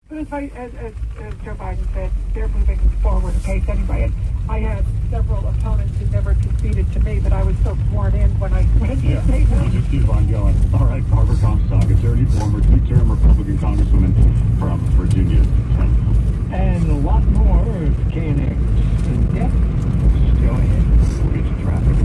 But as Joe Biden said, they're moving forward apace anyway. And I had several opponents who never conceded to me, but I was so sworn in when I went to state. We'll just keep on going. All right, Barbara Comstock, attorney, former two-term Republican congresswoman from Virginia. And a lot more of KNX in depth. Go ahead. We'll get you traffic.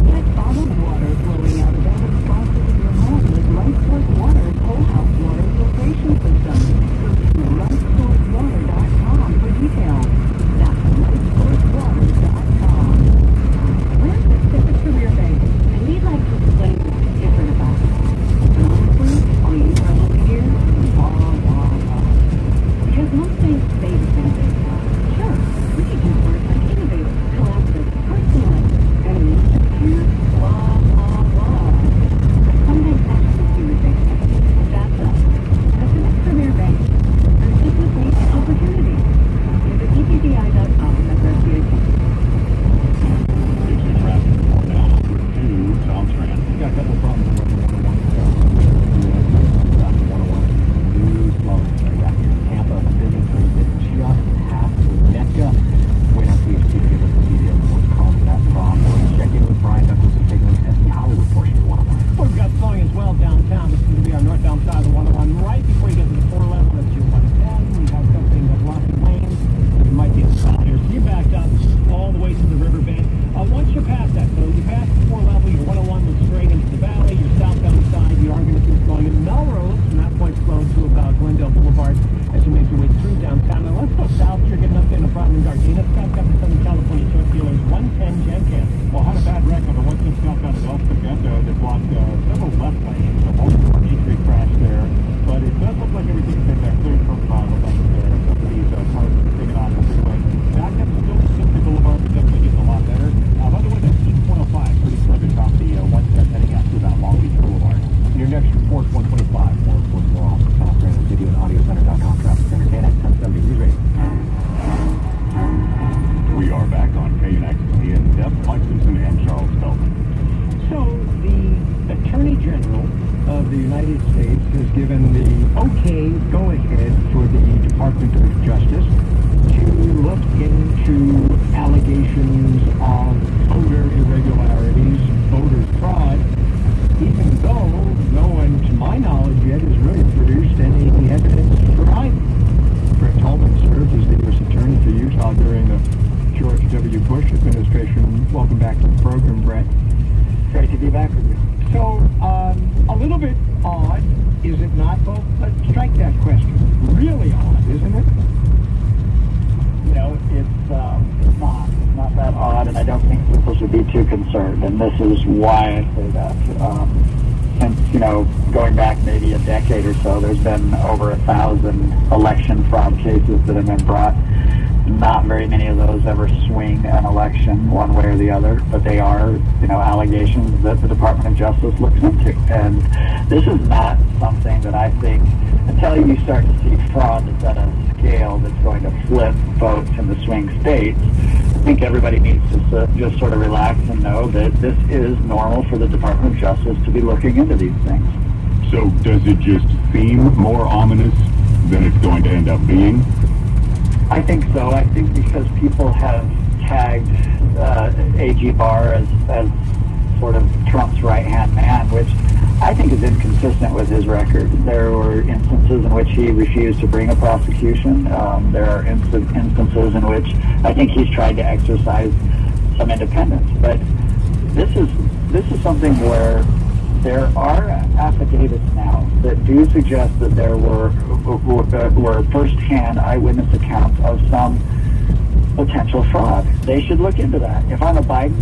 Get bottled water flowing out of every faucet in your home with Light Source Water's whole house water filtration system. Go to lightsourcewater.com for details. That's lightsourcewater.com. We're a Pacific career base, and we'd like to explain what's different about us. Honestly, all you trouble here, because most things stay the same. Sure, we can do work like innovative, collaborative, personalized, and insecure, blah, blah, blah. But sometimes that's just human nature. That's us. Pacific Career Bank. Our business needs opportunity. Visit EPBI.com and that's our CIT. Fix your traffic report now. To Tom Tran. Got a couple of problems with 101. New slow. Tampa, businesses that just have to Mecca. Wait on PHP to give us the details of what's causing that problem. We'll check in with Brian Douglas and take a look at the Hollywood portion of 101. We've got flowing as well downtown. This is going to be our northbound side of the 101. Right before you get to the 411, that's your 110. We have something that's blocking lanes. You might be in the spot here. So you backed up all the way to the riverbank. Once you're past that, so you pass the 4 level, your 101 looks straight into the valley. Your southbound side, you are going to keep flowing in Melrose. From that point, flow to about Glendale Boulevard as you make your way through downtown. Now let's go south. You're getting up there in the front in Gardena. Scott got the Southern California truck dealers 110 Gencan. Well, had a bad wreck on the 110 southbound at El Segundo that blocked several left lanes. So multiple E3 crash there. But it does look like everything's been cleared from what's up there. Some of these cars are taking on the freeway. Back up still to Cynthia Boulevard, but definitely getting a lot better. By the way, that's East 105, pretty sluggish off the 110 heading out to about Long Beach Boulevard. Your next report, 125. More reports more off the Tom Tran at video and audio center.com. Traffic Center, KNX 1070 News Radio. We are back on KNX in depth. Mike Simpson and Charles Feldman. So, the Attorney General of the United States has given the okay go-ahead for the Department of Justice to look into allegations of voter irregularities, voter fraud, even though no one, to my knowledge yet, has really produced any evidence for either. Brett Tolman served as the U.S. Attorney for Utah during the George W. Bush administration. Welcome back to the program, Brett. Great to be back with you. So, a little bit odd, is it not? Well, let's strike that question. Really odd, isn't it? You know, it's not that odd, and I don't think people should be too concerned. And this is why I say that. Since, going back maybe a decade or so, there's been over 1,000 election fraud cases that have been brought. Not very many of those ever swing an election one way or the other, but they are, allegations that the Department of Justice looks into. And this is not something that I think, until you start to see fraud that's at a scale that's going to flip votes in the swing states, I think everybody needs to just sort of relax and know that this is normal for the Department of Justice to be looking into these things. So does it just seem more ominous than it's going to end up being? I think so. I think because people have tagged A.G. Barr as sort of Trump's right-hand man, which I think is inconsistent with his record. There were instances in which he refused to bring a prosecution. There are instances in which I think he's tried to exercise some independence. But this is something where there are affidavits now that do suggest that there were first-hand eyewitness accounts of some potential fraud. They should look into that. If I'm a Biden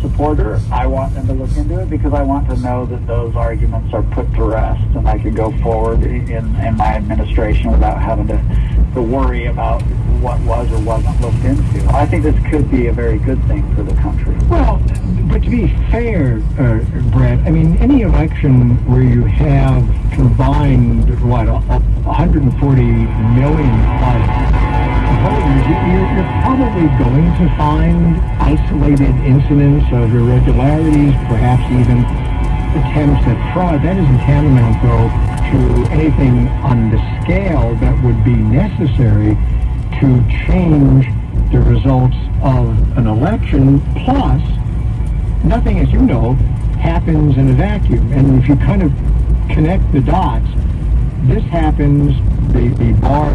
supporter, I want them to look into it because I want to know that those arguments are put to rest and I can go forward in my administration without having to worry about what was or wasn't looked into. I think this could be a very good thing for the country. Well, but to be fair, Brett, I mean, any election where you have combined, 140 million plus voters, you're probably going to find isolated incidents of irregularities, perhaps even attempts at fraud. That isn't tantamount, though, to anything on the scale that would be necessary to change the results of an election. Plus, nothing, as you know, happens in a vacuum. And if you kind of connect the dots, this happens, the Barr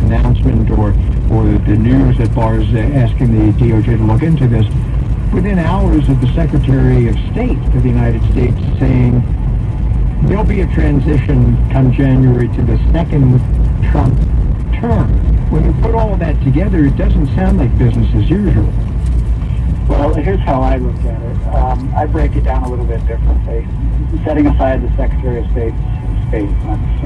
announcement or the news that Barr's asking the DOJ to look into this, within hours of the Secretary of State of the United States saying there'll be a transition come January to the second Trump term. When you put all of that together, it doesn't sound like business as usual. Well, here's how I look at it. I break it down a little bit differently. Setting aside the Secretary of State's statements,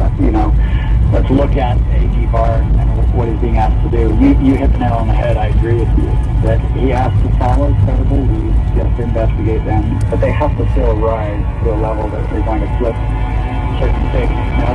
let's look at A.G. Barr and what he's being asked to do. You hit the nail on the head. I agree with you that he has to follow credible leads, he has to investigate them, but they have to still rise to a level that they're going to flip certain things. Now,